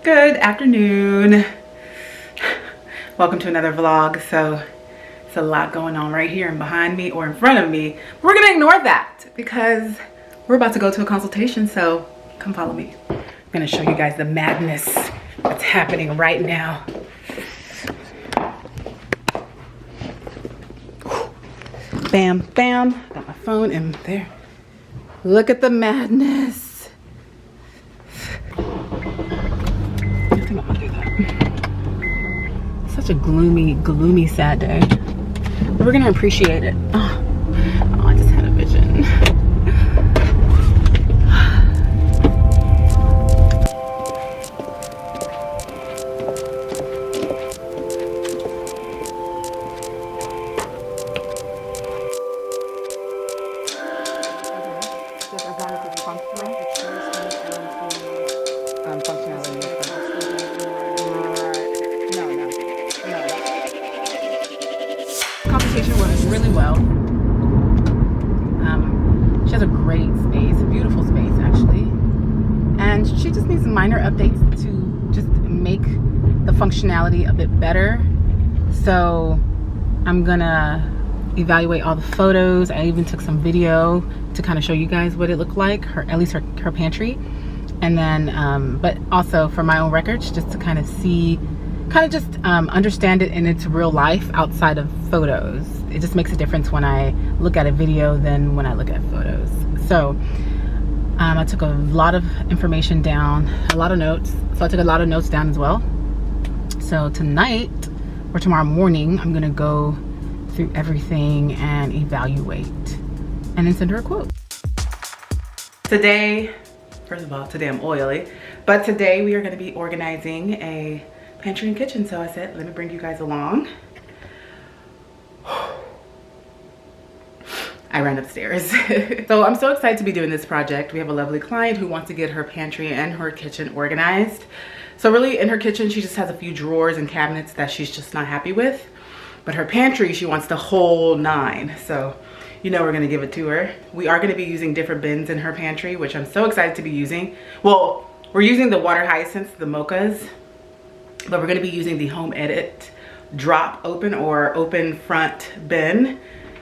Good afternoon. Welcome to another vlog. So it's a lot going on right here and behind me or in front of me. We're gonna ignore that because we're about to go to a consultation, so come follow me. I'm gonna show you guys the madness that's happening right now. Bam, bam. Got my phone in there. Look at the madness. Such a gloomy, sad day. We're gonna appreciate it. Oh, I just had a vision. Consultation went really well. She has a great space, a beautiful space actually, and she just needs some minor updates to just make the functionality a bit better. So I'm gonna evaluate all the photos. I even took some video to kind of show you guys what it looked like, at least her pantry, and then but also for my own records, just to kind of see, understand it in its real life outside of photos. It just makes a difference when I look at a video than when I look at photos. So I took a lot of information down, a lot of notes. So I took a lot of notes down as well. So tonight or tomorrow morning, I'm gonna go through everything and evaluate and then send her a quote. Today, first of all, today I'm oily, but today we are gonna be organizing a pantry and kitchen. So I said, let me bring you guys along. I ran upstairs. So I'm so excited to be doing this project. We have a lovely client who wants to get her pantry and her kitchen organized. So really in her kitchen, she just has a few drawers and cabinets that she's just not happy with. But her pantry, she wants the whole 9. So you know we're gonna give it to her. We are gonna be using different bins in her pantry, which I'm so excited to be using. Well, we're using the water hyacinths, the mochas, but we're gonna be using the Home Edit drop open or open front bin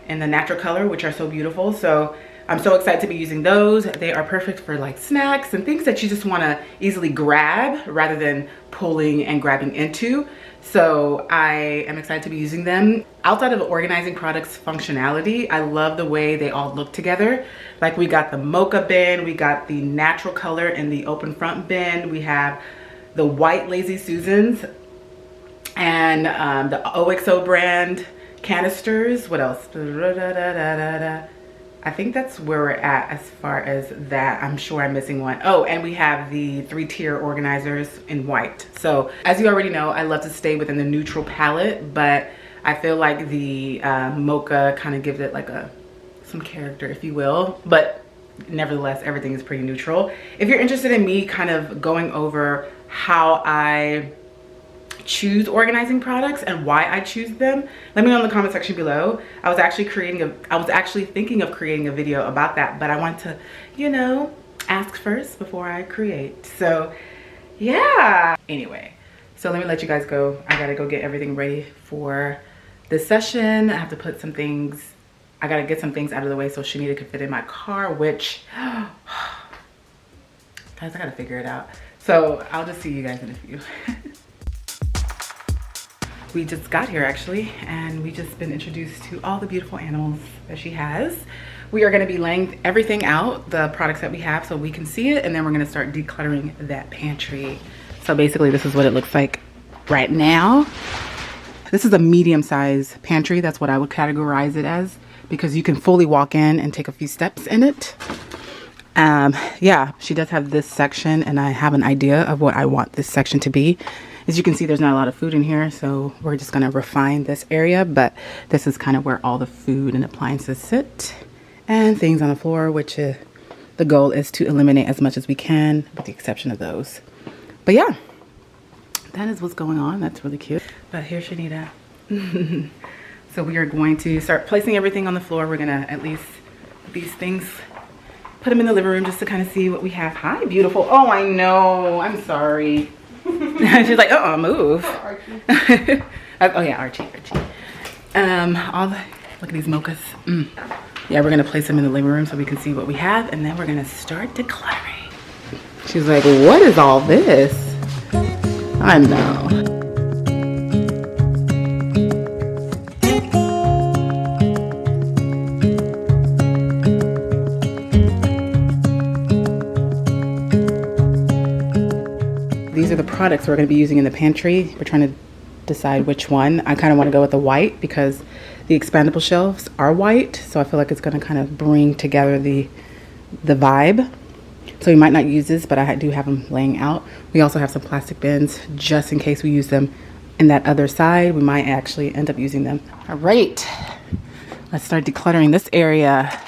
in the natural color, which are so beautiful. So I'm so excited to be using those. They are perfect for like snacks and things that you just wanna easily grab rather than pulling and grabbing into. So I am excited to be using them. Outside of the organizing products functionality, I love the way they all look together. Like we got the mocha bin, we got the natural color in the open front bin, we have the white Lazy Susans, and the OXO brand canisters. What else? I think that's where we're at as far as that. I'm sure I'm missing one. Oh, and we have the 3-tier organizers in white. So as you already know, I love to stay within the neutral palette, but I feel like the mocha kind of gives it like some character, if you will. But nevertheless, everything is pretty neutral. If you're interested in me kind of going over how I choose organizing products and why I choose them, let me know in the comment section below. I was actually thinking of creating a video about that, but I want to, you know, ask first before I create. So yeah, anyway, so let me let you guys go. I gotta go get everything ready for this session. I have to put some things, I gotta get some things out of the way so Shanita can fit in my car, which guys, I gotta figure it out. So I'll just see you guys in a few. We just got here actually, and we just been introduced to all the beautiful animals that she has. We are gonna be laying everything out, the products that we have, so we can see it, and then we're gonna start decluttering that pantry. So basically this is what it looks like right now. This is a medium-sized pantry. That's what I would categorize it as, because you can fully walk in and take a few steps in it. Yeah, she does have this section, and I have an idea of what I want this section to be. As you can see, there's not a lot of food in here, so we're just gonna refine this area, but this is kind of where all the food and appliances sit, and things on the floor, which the goal is to eliminate as much as we can, with the exception of those. But yeah, that is what's going on. That's really cute. But here's Shanita. So we are going to start placing everything on the floor. We're gonna at least these things, put them in the living room just to kind of see what we have. Hi, beautiful. Oh, I know. I'm sorry. She's like, move. Archie. Oh yeah, Archie. All the, look at these mochas. Yeah, we're gonna place them in the living room so we can see what we have, and then we're gonna start decluttering. She's like, what is all this? I know. These are the products we're going to be using in the pantry. We're trying to decide which one. I kind of want to go with the white because the expandable shelves are white, so I feel like it's going to kind of bring together the vibe. So we might not use this, but I do have them laying out. We also have some plastic bins just in case we use them in that other side. We might actually end up using them. All right, let's start decluttering this area.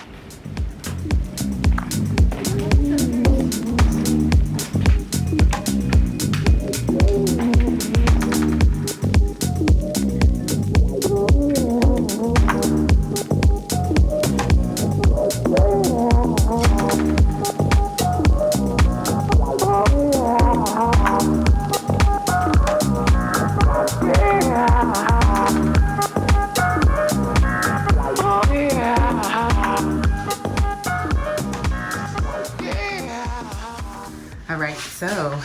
So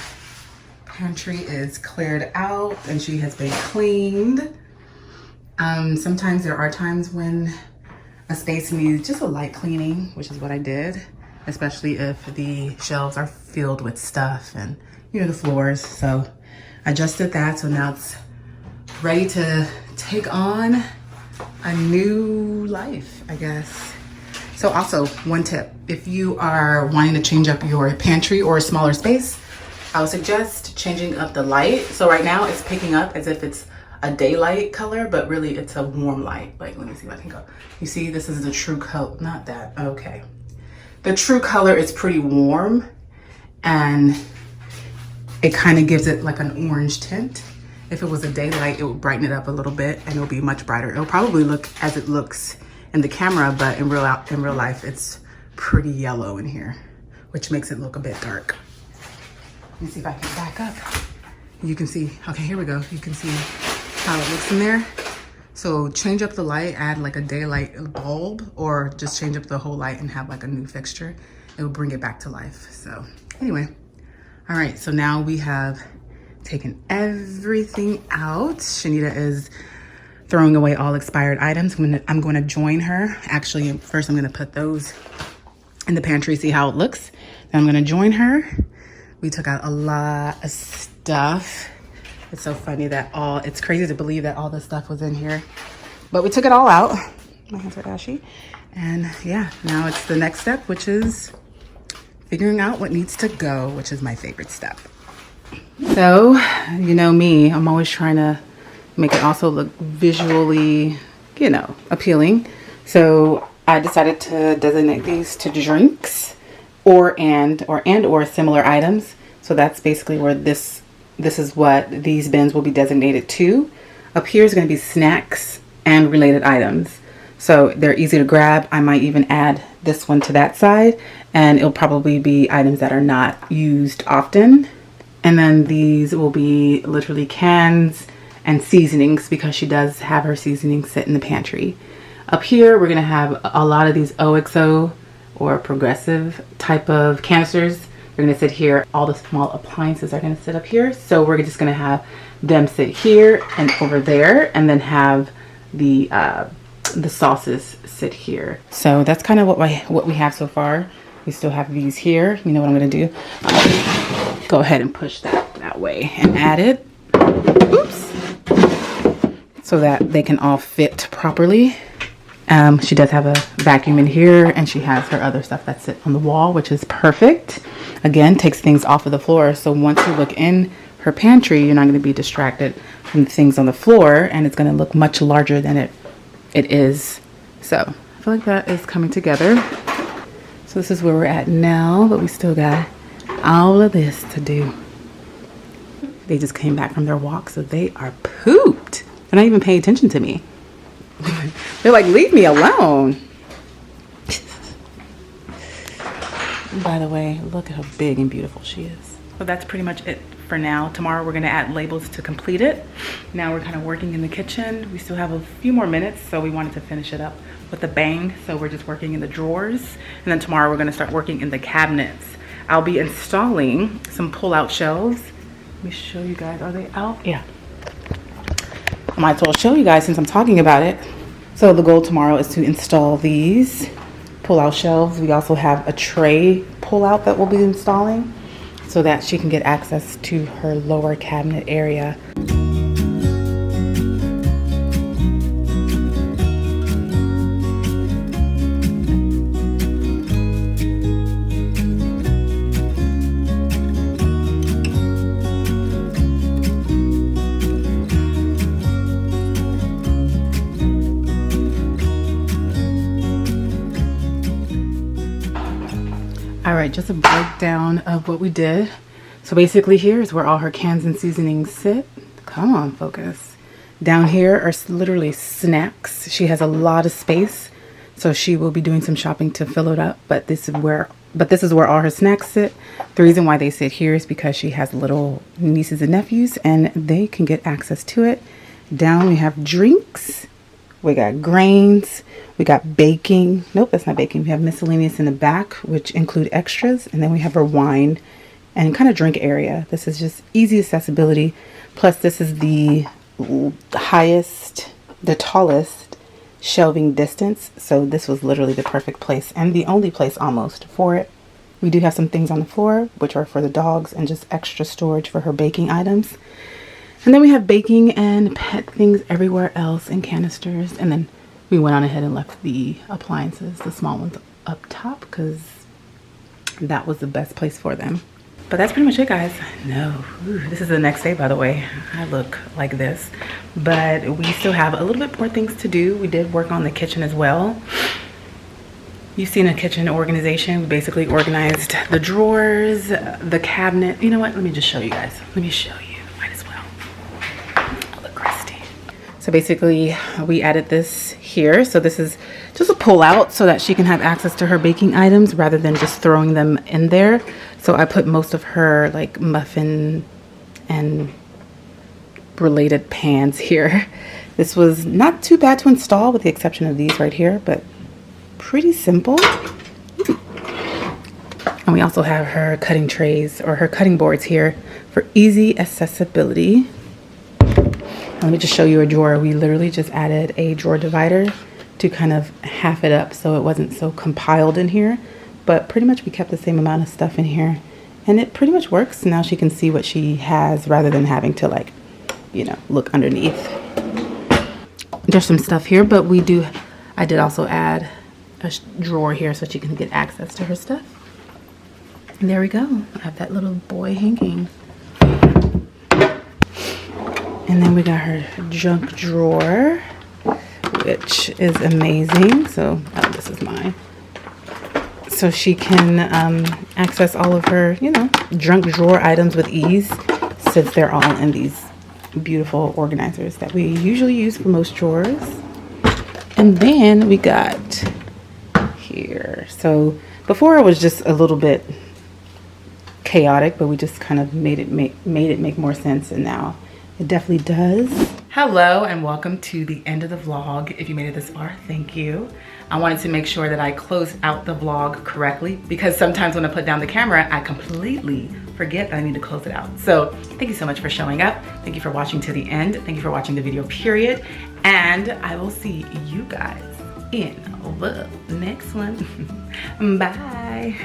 pantry is cleared out and she has been cleaned. Sometimes there are times when a space needs just a light cleaning, which is what I did, especially if the shelves are filled with stuff and the floors. So I just did that, so now it's ready to take on a new life, I guess. So also, one tip, if you are wanting to change up your pantry or a smaller space, I would suggest changing up the light. So right now it's picking up as if it's a daylight color, but really it's a warm light. Like, let me see if I can go. You see, this is the true color, not that, okay. The true color is pretty warm and it kind of gives it like an orange tint. If it was a daylight, it would brighten it up a little bit and it'll be much brighter. It'll probably look as it looks in the camera, but in real life, it's pretty yellow in here, which makes it look a bit dark. Let me see if I can back up. You can see, okay, here we go. You can see how it looks in there. So change up the light, add like a daylight bulb, or just change up the whole light and have like a new fixture. It will bring it back to life. So anyway, all right, so now we have taken everything out. Shanita is throwing away all expired items. I'm going to join her. Actually, first I'm going to put those in the pantry, see how it looks. Then I'm going to join her. We took out a lot of stuff. It's so funny that it's crazy to believe that all this stuff was in here, but we took it all out. My hands are ashy. And yeah, now it's the next step, which is figuring out what needs to go, which is my favorite step. So, you know me, I'm always trying to make it also look visually, appealing. So I decided to designate these to drinks or similar items. So that's basically where this is what these bins will be designated to. Up here is going to be snacks and related items. So they're easy to grab. I might even add this one to that side, and it'll probably be items that are not used often. And then these will be literally cans and seasonings, because she does have her seasonings sit in the pantry. Up here, we're going to have a lot of these OXO or progressive type of canisters. They're going to sit here. All the small appliances are going to sit up here. So we're just going to have them sit here and over there, and then have the sauces sit here. So that's kind of what we have so far. We still have these here. You know what I'm going to do? Go ahead and push that way and add it. Oops. So that they can all fit properly. She does have a vacuum in here, and she has her other stuff that sits on the wall, which is perfect. Again, takes things off of the floor. So once you look in her pantry, you're not going to be distracted from things on the floor, and it's going to look much larger than it is. So I feel like that is coming together. So this is where we're at now, but we still got all of this to do. They just came back from their walk, so they are pooped. They're not even paying attention to me. They're like, leave me alone. By the way, look at how big and beautiful she is. So that's pretty much it for now. Tomorrow we're gonna add labels to complete it. Now we're kind of working in the kitchen. We still have a few more minutes, so we wanted to finish it up with a bang. So we're just working in the drawers. And then tomorrow we're gonna start working in the cabinets. I'll be installing some pull-out shelves. Let me show you guys, are they out? Yeah. I might as well show you guys since I'm talking about it. So the goal tomorrow is to install these pull-out shelves. We also have a tray pull-out that we'll be installing so that she can get access to her lower cabinet area. All right, just a breakdown of what we did. So basically here is where all her cans and seasonings sit. Come on, focus. Down here are literally snacks. She has a lot of space, so she will be doing some shopping to fill it up, but this is where all her snacks sit. The reason why they sit here is because she has little nieces and nephews and they can get access to it. Down we have drinks. We got grains, we got baking. Nope, that's not baking. We have miscellaneous in the back, which include extras. And then we have our wine and kind of drink area. This is just easy accessibility. Plus this is the highest, the tallest shelving distance. So this was literally the perfect place and the only place almost for it. We do have some things on the floor, which are for the dogs and just extra storage for her baking items. And then we have baking and pet things everywhere else in canisters. And then we went on ahead and left the appliances, the small ones, up top because that was the best place for them. But that's pretty much it, guys. No, this is the next day, by the way. I look like this. But we still have a little bit more things to do. We did work on the kitchen as well. You've seen a kitchen organization. We basically organized the drawers, the cabinet. You know what? Let me just show you guys. Let me show you. So basically we added this here. So this is just a pull out so that she can have access to her baking items rather than just throwing them in there. So I put most of her like muffin and related pans here. This was not too bad to install with the exception of these right here, but pretty simple. And we also have her cutting trays or her cutting boards here for easy accessibility. Let me just show you a drawer. We literally just added a drawer divider to kind of half it up so it wasn't so compiled in here. But pretty much we kept the same amount of stuff in here. And it pretty much works. Now she can see what she has rather than having to like, you know, look underneath. There's some stuff here, but I did also add a drawer here so she can get access to her stuff. And there we go. I have that little boy hanging. And then we got her junk drawer, which is amazing. So, this is mine. So she can access all of her, you know, junk drawer items with ease since they're all in these beautiful organizers that we usually use for most drawers. And then we got here. So before it was just a little bit chaotic, but we just kind of made it make more sense, and now it definitely does. Hello and welcome to the end of the vlog. If you made it this far, thank you. I wanted to make sure that I closed out the vlog correctly because sometimes when I put down the camera, I completely forget that I need to close it out. So thank you so much for showing up. Thank you for watching to the end. Thank you for watching the video, period. And I will see you guys in the next one. Bye.